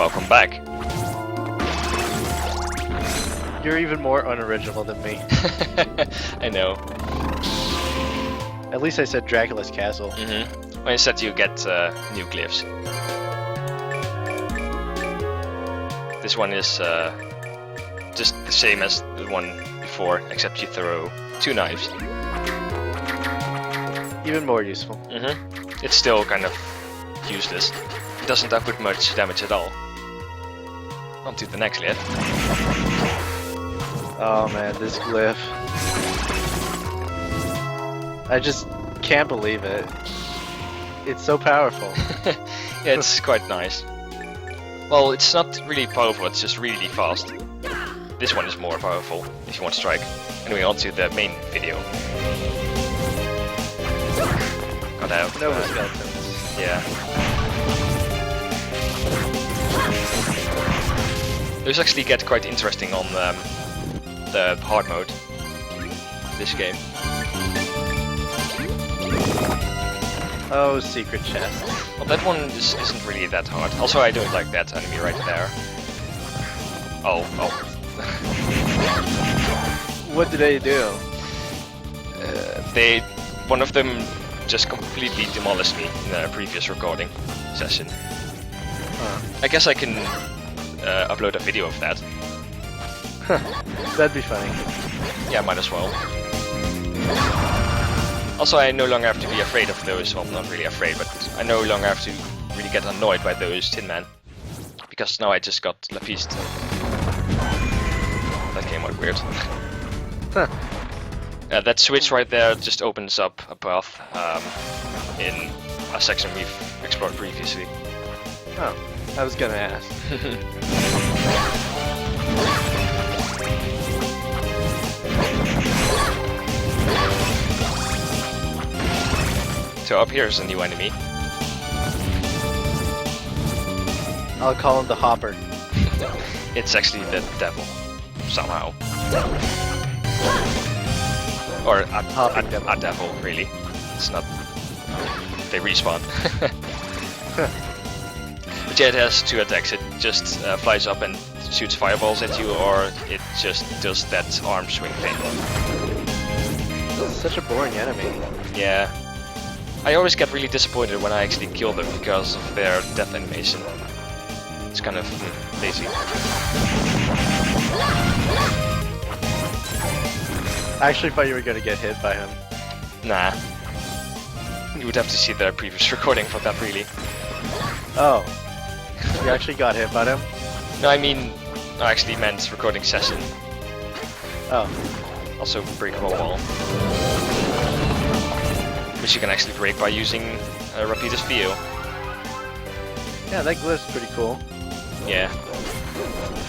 welcome back. You're even more unoriginal than me. I know. At least I said Dracula's castle. When instead you get new glyphs. This one is just the same as the one before, except you throw 2 knives. Even more useful. It's still kind of useless. It doesn't output much damage at all. On to the next glyph. Oh man, this glyph. I just can't believe it. It's so powerful. Yeah, it's quite nice. Well, it's not really powerful, it's just really fast. This one is more powerful, if you want to strike. Anyway, on to the main video. Got out. No skeletons. Yeah. Those actually get quite interesting on the hard mode. This game. Oh, secret chest. Well, that one isn't really that hard. Also, I don't like that enemy right there. Oh. What did they do? One of them just completely demolished me in a previous recording session. I guess I can upload a video of that. That'd be funny. Yeah, might as well. Also, I no longer have to be afraid of those. Well, not really afraid, but I no longer have to really get annoyed by those Tin Men. Because now I just got La Feast. That came out weird. That switch right there just opens up a path in a section we've explored previously. Oh, I was gonna ask. So up here is a new enemy. I'll call him the Hopper. It's actually the devil, somehow. Or a devil, really. It's not... They respawn. But yeah, it has 2 attacks. It just flies up and shoots fireballs at you, or it just does that arm swing thing. This is such a boring enemy. Yeah. I always get really disappointed when I actually kill them because of their death animation. It's kind of lazy. I actually thought you were gonna get hit by him. Nah. You would have to see the previous recording for that, really. Oh. You actually got hit by him? No, I mean, I actually meant recording session. Oh. Also break a wall. Which you can actually break by using Rapida's Vio. Yeah, that glyph's pretty cool. Yeah.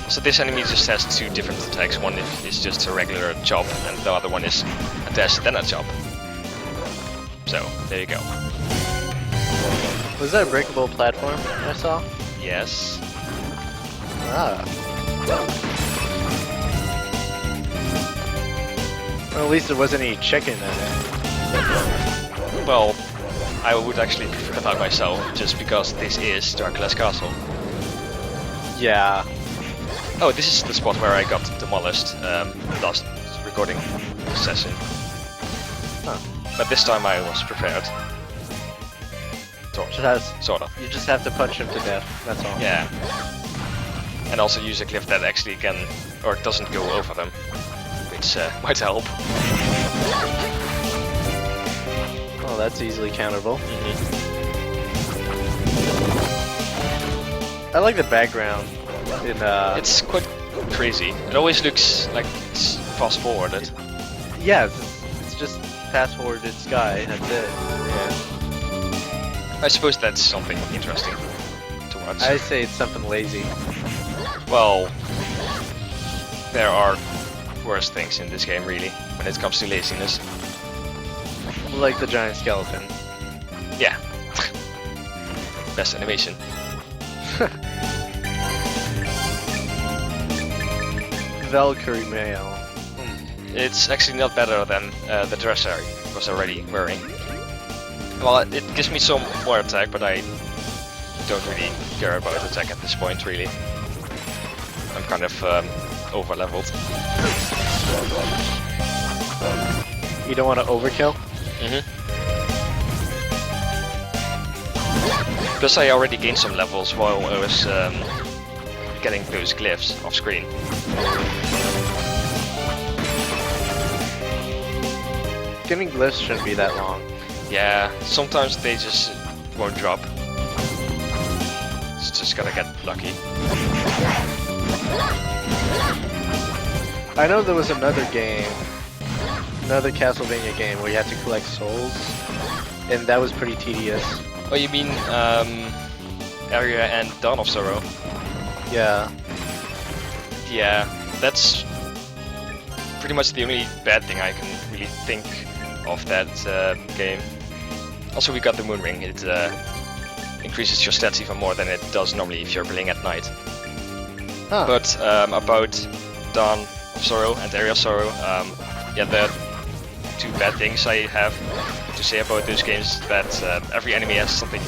So this enemy just has 2 different attacks. One is just a regular chop, and the other one is a dash then a chop. So, there you go. Was that a breakable platform I saw? Yes. Ah. Well, at least there wasn't any chicken in it. Well, I would actually prefer that myself, just because this is Dracula's castle. Yeah. Oh, this is the spot where I got demolished last recording session. Huh. But this time I was prepared. Sort of. You just have to punch him to death, that's all. Yeah. And also use a glyph that actually can, or doesn't go over them, which might help. Oh, that's easily counterable. I like the background. It's quite crazy. It always looks like it's fast forwarded. Yeah, it's just fast forwarded sky, that's it. I suppose that's something interesting to watch. I say it's something lazy. Well, there are worse things in this game, really, when it comes to laziness. Like the giant skeleton. Yeah. Best animation. Valkyrie mail. It's actually not better than the dress I was already wearing. Well, it gives me some more attack, but I don't really care about attack at this point, really. I'm kind of over-leveled. You don't want to overkill? Plus I already gained some levels while I was getting those glyphs off screen. Getting glyphs shouldn't be that long. Yeah, sometimes they just won't drop. It's just gotta get lucky. I know there was another game, another Castlevania game where you had to collect souls, and that was pretty tedious. Oh, you mean Area and Dawn of Sorrow? Yeah. Yeah, that's pretty much the only bad thing I can really think of that game. Also, we got the Moon Ring. It increases your stats even more than it does normally if you're playing at night. Huh. But about Dawn of Sorrow and Area of Sorrow, yeah, the two bad things I have to say about those games is that every enemy has something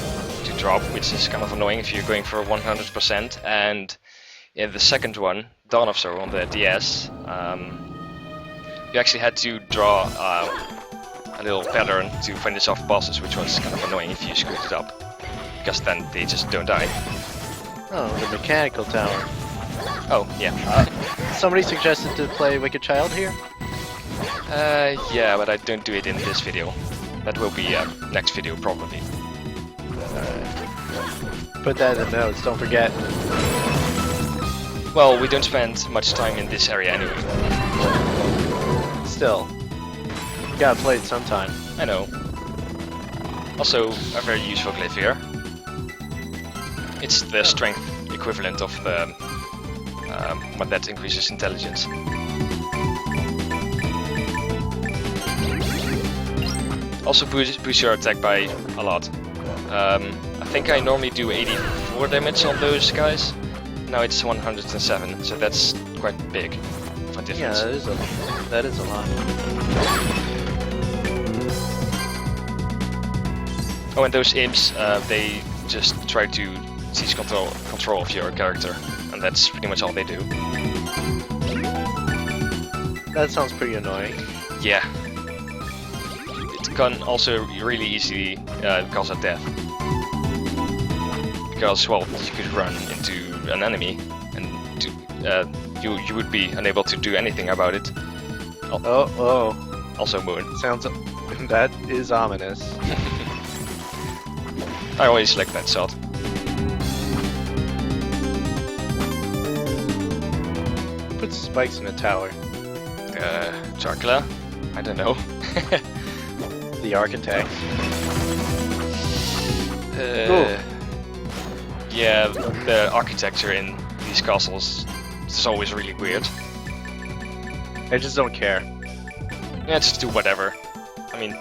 to drop, which is kind of annoying if you're going for 100%. And in the second one, Dawn of Sorrow on the DS, you actually had to draw a little pattern to finish off bosses, which was kind of annoying if you screwed it up, because then they just don't die. Oh, the Mechanical Tower. Oh, yeah. Somebody suggested to play Wicked Child here? Yeah, but I don't do it in this video. That will be next video, probably. Put that in the notes, don't forget. Well, we don't spend much time in this area anyway. Still, you gotta play it sometime. I know. Also, a very useful glyph here. It's the strength equivalent of the one that increases intelligence. Also boosts your attack by a lot. I think I normally do 84 damage on those guys. Now it's 107, so that's quite big of a difference. Yeah, that is a lot. Oh, and those imps, they just try to seize control of your character, and that's pretty much all they do. That sounds pretty annoying. Yeah. It can also really easily cause a death. Because, well, you could run into an enemy and you would be unable to do anything about it. Oh. Also Moon. Sounds... that is ominous. I always like that shot. Put spikes in a tower. Charcla? I don't know. The architect. Yeah, the architecture in these castles is always really weird. I just don't care. Yeah, just do whatever. I mean...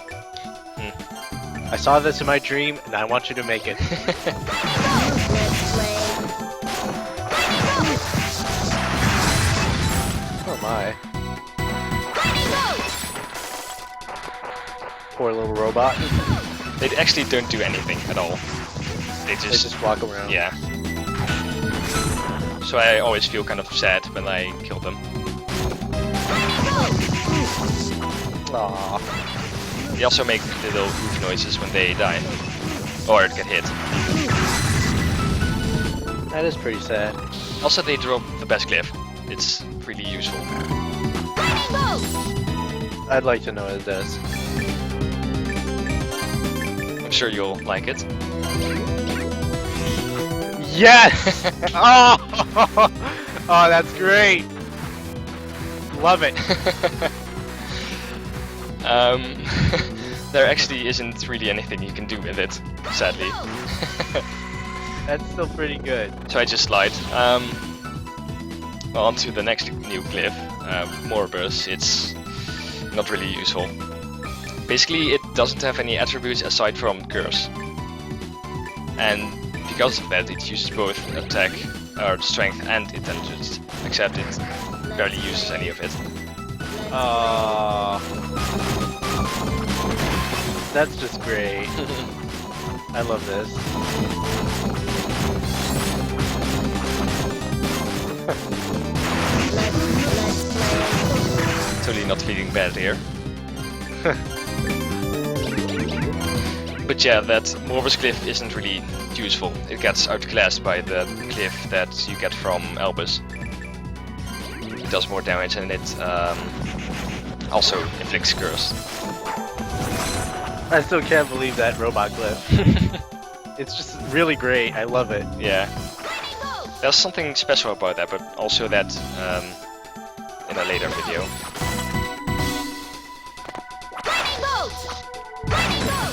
I saw this in my dream, and I want you to make it. Oh my. Poor little robot. They actually don't do anything at all. They just walk around. Yeah. So I always feel kind of sad when I kill them. Aww. They also make little oof noises when they die. Or get hit. That is pretty sad. Also, they drop the best glyph. It's really useful. I'd like to know what it does. I'm sure you'll like it. Yes! Oh! Oh, that's great! Love it. There actually isn't really anything you can do with it, sadly. That's still pretty good. So I just lied. Well, on to the next new glyph, Morbus. It's not really useful. Basically, it doesn't have any attributes aside from curse. And because of that, it uses both attack, strength and intelligence, except it barely uses any of it. That's just great. I love this. Totally not feeling bad here. But yeah, that Morbus Glyph isn't really useful. It gets outclassed by the glyph that you get from Albus. It does more damage and it also inflicts curse. I still can't believe that robot glyph. It's just really great. I love it. Yeah. There's something special about that, but also that in a later video.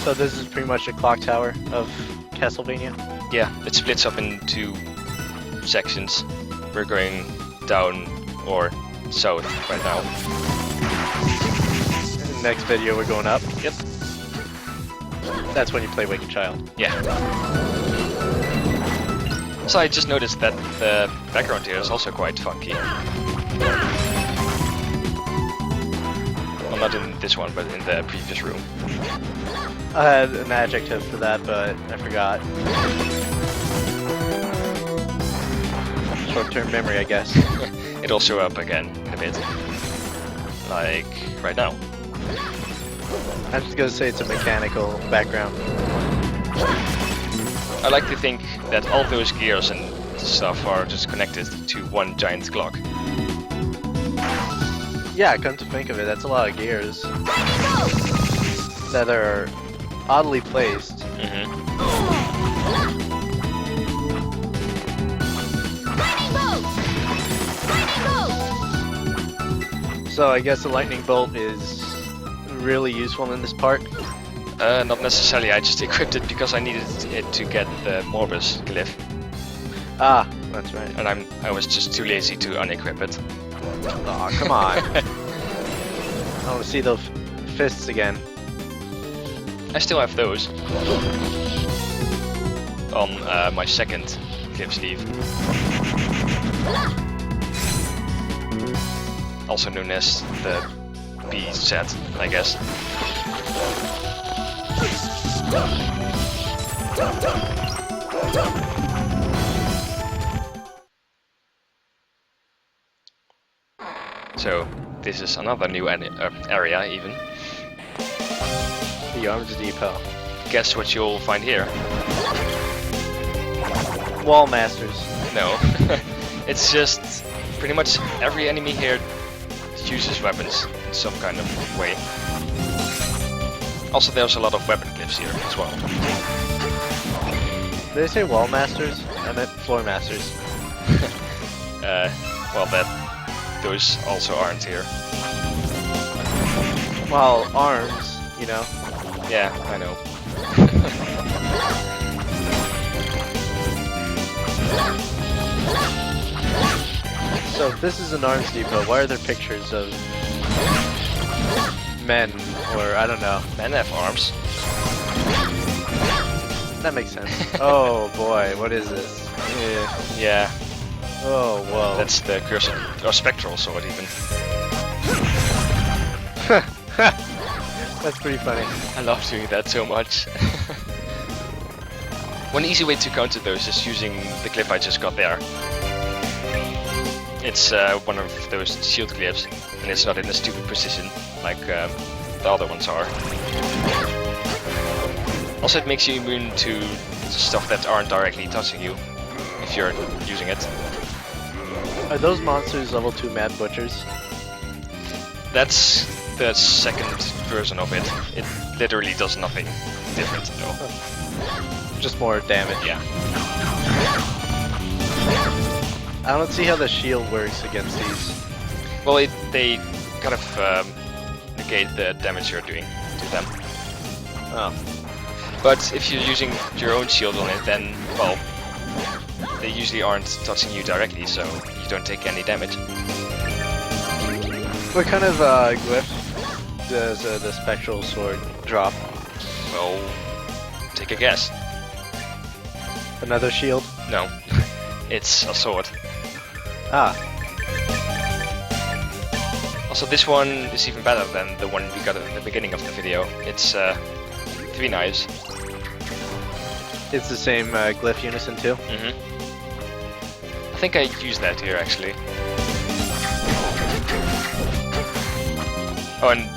So this is pretty much a clock tower of Castlevania? Yeah, it splits up into sections. We're going down or south right now. Next video we're going up. Yep. That's when you play Wicked Child. Yeah. So I just noticed that the background here is also quite funky. Well, not in this one, but in the previous room. I had an adjective for that, but I forgot. Short-term memory, I guess. It'll show up again in a bit. Like right now. I'm just gonna say it's a mechanical background. I like to think that all those gears and stuff are just connected to one giant clock. Yeah, come to think of it, that's a lot of gears that are oddly placed. So I guess the lightning bolt is really useful in this part. Not necessarily, I just equipped it because I needed it to get the Morbus glyph. Ah, that's right. And I was just too lazy to unequip it. Aw, come on. I want to see those fists again. I still have those. On my second glyph sleeve. Also known as the B set, I guess. So this is another new area even. The Arms Depot. Guess what you'll find here? Wall Masters. No. It's just pretty much every enemy here uses weapons in some kind of way. Also there's a lot of weapon glyphs here as well. Did they say Wall Masters? I meant Floor Masters. Well those also aren't here. Well, arms, you know. Yeah, I know. So if this is an arms depot, why are there pictures of men, or I don't know. Men have arms. That makes sense. Oh boy, what is this? Yeah. Oh, whoa. That's the cursed, or spectral sword even. That's pretty funny. I love doing that so much. One easy way to counter those is using the glyph I just got there. It's one of those shield glyphs, and it's not in a stupid position like the other ones are. Also, it makes you immune to stuff that aren't directly touching you if you're using it. Are those monsters level 2 Mad Butchers? That's the second version of it. It literally does nothing different though. Just more damage. Yeah. I don't see how the shield works against these. Well, they kind of negate the damage you're doing to them. Oh. But if you're using your own shield on it, then, well, they usually aren't touching you directly, so you don't take any damage. What kind of glyph does the spectral sword drop? Well, take a guess. Another shield? No, it's a sword. Ah. Also, this one is even better than the one we got at the beginning of the video. It's 3 knives. It's the same glyph unison too? Mm-hmm. I think I used that here actually. Oh, and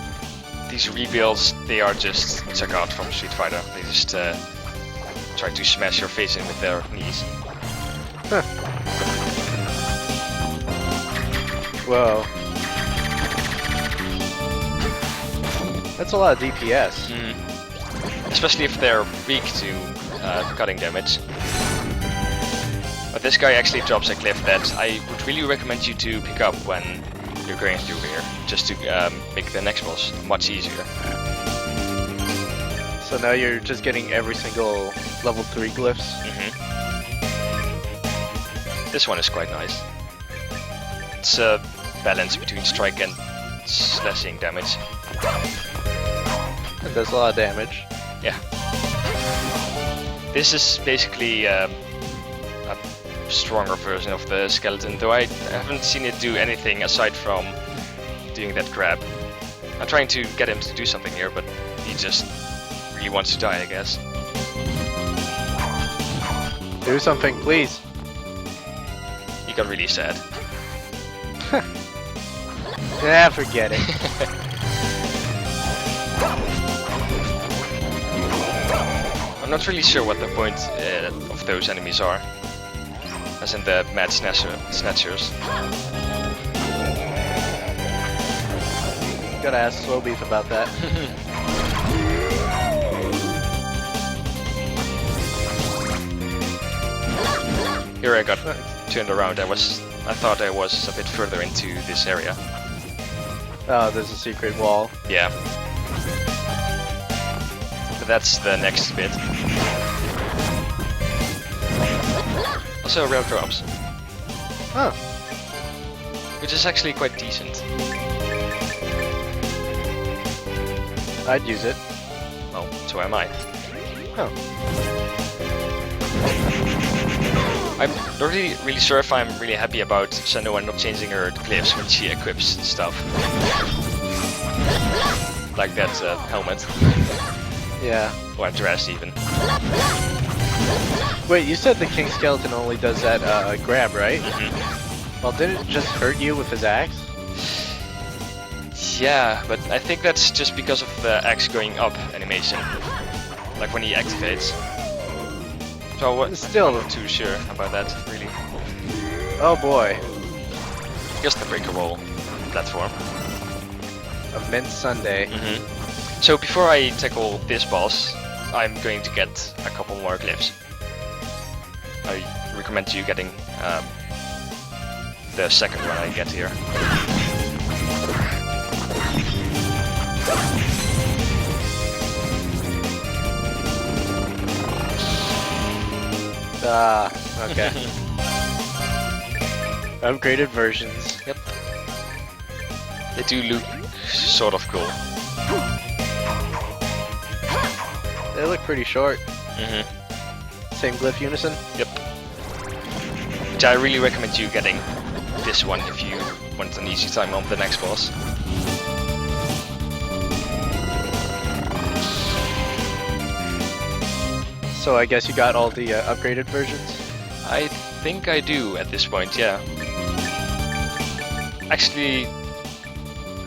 these rebuilds, they are just took out from Street Fighter. They just try to smash your face in with their knees. Huh. Whoa. That's a lot of DPS. Especially if they're weak to cutting damage. But this guy actually drops a cliff that I would really recommend you to pick up when you're going through here, just to make the next boss much easier. So now you're just getting every single level 3 glyphs? This one is quite nice. It's a balance between strike and slashing damage. It does a lot of damage. Yeah. This is basically a stronger version of the skeleton, though I haven't seen it do anything aside from doing that grab. I'm trying to get him to do something here, but he just really wants to die, I guess. Do something, please. He got really sad. Yeah, forget it. I'm not really sure what the point of those enemies are. As in the mad snatchers. Gotta ask Slow Beef about that. Here I got turned around. I thought I was a bit further into this area. Oh, there's a secret wall. Yeah. But that's the next bit. Also rail drops. Oh. Which is actually quite decent. I'd use it. Well, so am I. Oh. I'm not really sure if I'm really happy about Senua not changing her glyphs when she equips stuff. Like that helmet. Yeah. Or dress even. Wait, you said the King Skeleton only does that grab, right? Well, didn't it just hurt you with his axe? Yeah, but I think that's just because of the axe going up animation. Like when he activates. So what? Still. I'm not too sure about that, really. Oh boy. Just the breaker wall platform. A mint sundae. So before I tackle this boss, I'm going to get a couple more glyphs. I recommend you getting the second one I get here. Ah, okay. Upgraded versions. Yep. They do look sort of cool. They look pretty short. Same glyph unison? Yep. Which I really recommend you getting this one if you want an easy time on the next boss. So I guess you got all the upgraded versions? I think I do at this point, yeah. Actually,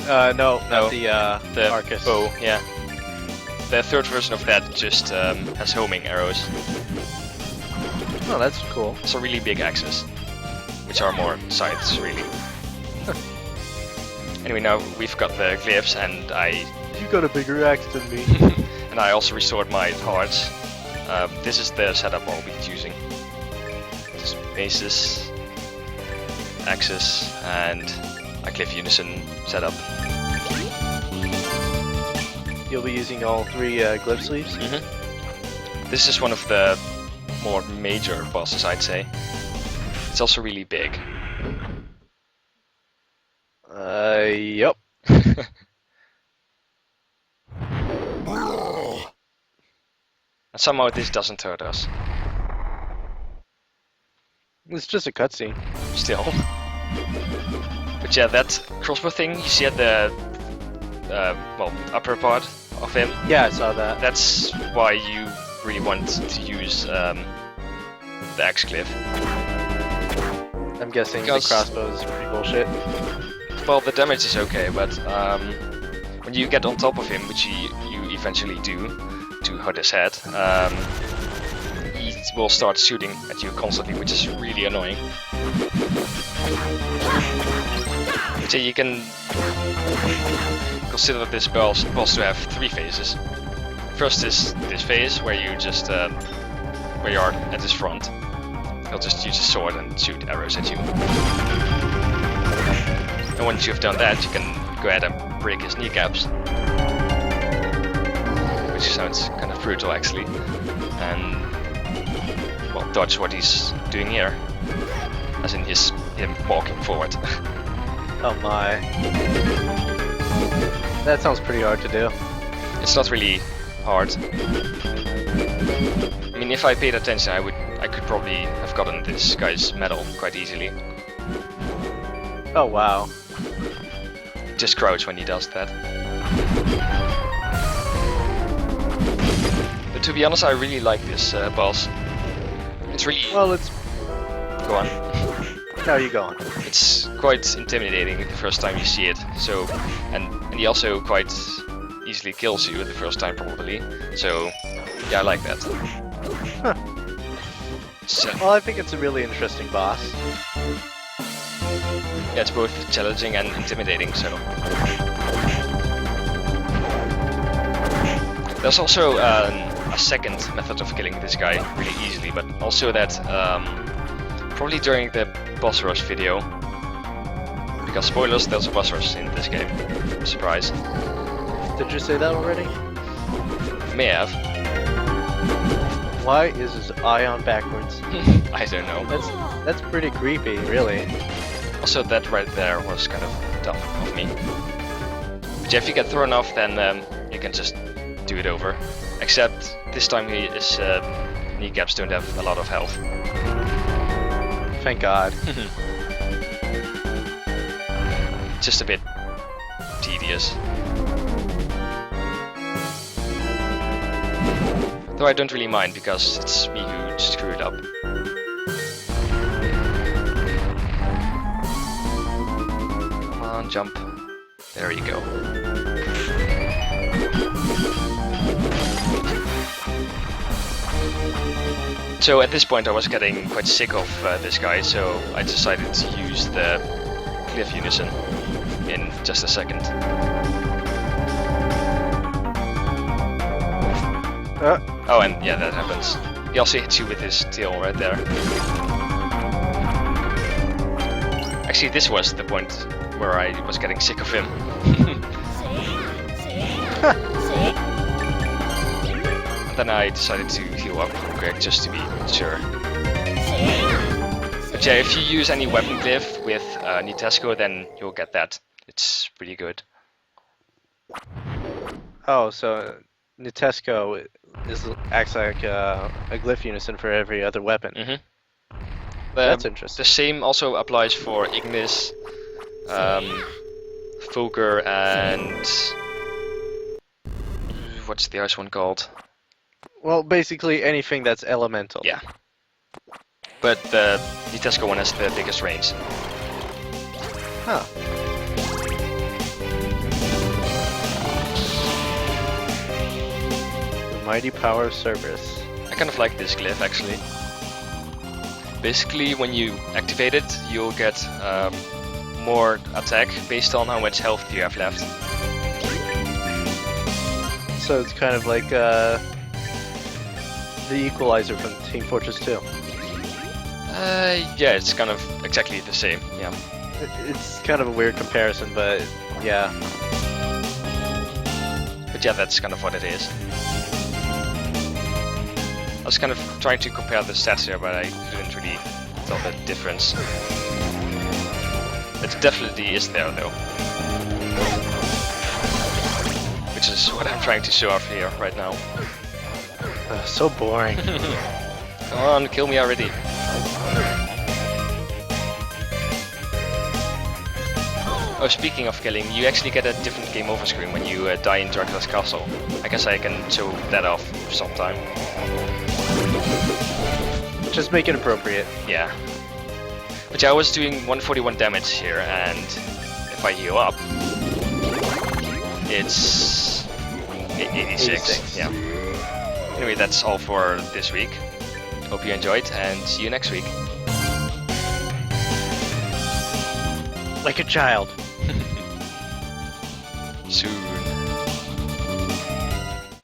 no, not the Arcus bow, yeah. The third version of that just has homing arrows. Oh, that's cool. So really big axes, which are more scythes, really. Anyway, now we've got the glyphs, and You got a bigger axe than me. and I also restored my hearts. This is the setup I'll be using. Just bases, axes, and a glyph unison setup. You'll be using all 3 glyph sleeves? This is one of the more major bosses, I'd say. It's also really big. Yup. And somehow this doesn't hurt us. It's just a cutscene. Still. But yeah, that crossbow thing you see at the upper part of him. Yeah, I saw that. That's why you really want to use the axe glyph. I'm guessing Because- the crossbow is pretty bullshit. Well, the damage is okay, but when you get on top of him, which you eventually do, to hurt his head, he will start shooting at you constantly, which is really annoying. But yeah, you can consider this boss to have 3 phases. First is this phase where you just where you are at his front. He'll just use his sword and shoot arrows at you. And once you've done that, you can go ahead and break his kneecaps, which sounds kind of brutal actually, and well, dodge what he's doing here, as in him walking forward. Oh my. That sounds pretty hard to do. It's not really hard. I mean, if I paid attention, I could probably have gotten this guy's medal quite easily. Oh wow. Just crouch when he does that. But to be honest, I really like this boss. It's really... Well, it's... Go on. No, you go on. It's quite intimidating the first time you see it. So, and he also quite easily kills you the first time probably. So, yeah, I like that. Huh. So, Well, I think it's a really interesting boss. yeah, it's both challenging and intimidating. So, there's also a second method of killing this guy really easily, but also that probably during the boss rush video, because spoilers, there's a boss rush in this game. Surprise. Did you say that already? May have. Why is his eye on backwards? I don't know. That's pretty creepy, really. Also, that right there was kind of dumb of me. But yeah, if you get thrown off, then you can just do it over. Except this time his kneecaps don't have a lot of health. Thank God. Just a bit tedious. Though I don't really mind because it's me who screwed up. Come on, jump. There you go. So at this point I was getting quite sick of this guy, so I decided to use the Cliff Unison in just a second. Oh, and yeah, that happens. He also hits you with his tail right there. Actually, this was the point where I was getting sick of him. And then I decided to heal up real quick just to be sure. But yeah, if you use any weapon glyph with Nitesco, then you'll get that. It's pretty good. Oh, so Nitesco acts like a glyph unison for every other weapon. Mm-hmm. That's interesting. The same also applies for Ignis, Foker, and what's the other one called? Well, basically anything that's elemental. Yeah. But the Nitesco one has the biggest range. Huh. The Mighty Power of Cerberus. I kind of like this glyph actually. Basically, when you activate it, you'll get more attack based on how much health you have left. So it's kind of like the Equalizer from Team Fortress 2. Yeah, it's kind of exactly the same, yeah. It's kind of a weird comparison, but yeah. But yeah, that's kind of what it is. I was kind of trying to compare the stats here, but I couldn't really tell the difference. It definitely is there though. Which is what I'm trying to show off here right now. So boring. Come on, kill me already. Oh, speaking of killing, you actually get a different game over screen when you die in Dracula's castle. I guess I can show that off sometime. Just make it appropriate. Yeah. But yeah, I was doing 141 damage here, and if I heal up, it's 86. Yeah. Anyway, that's all for this week. Hope you enjoyed, and see you next week. Like a child. Soon.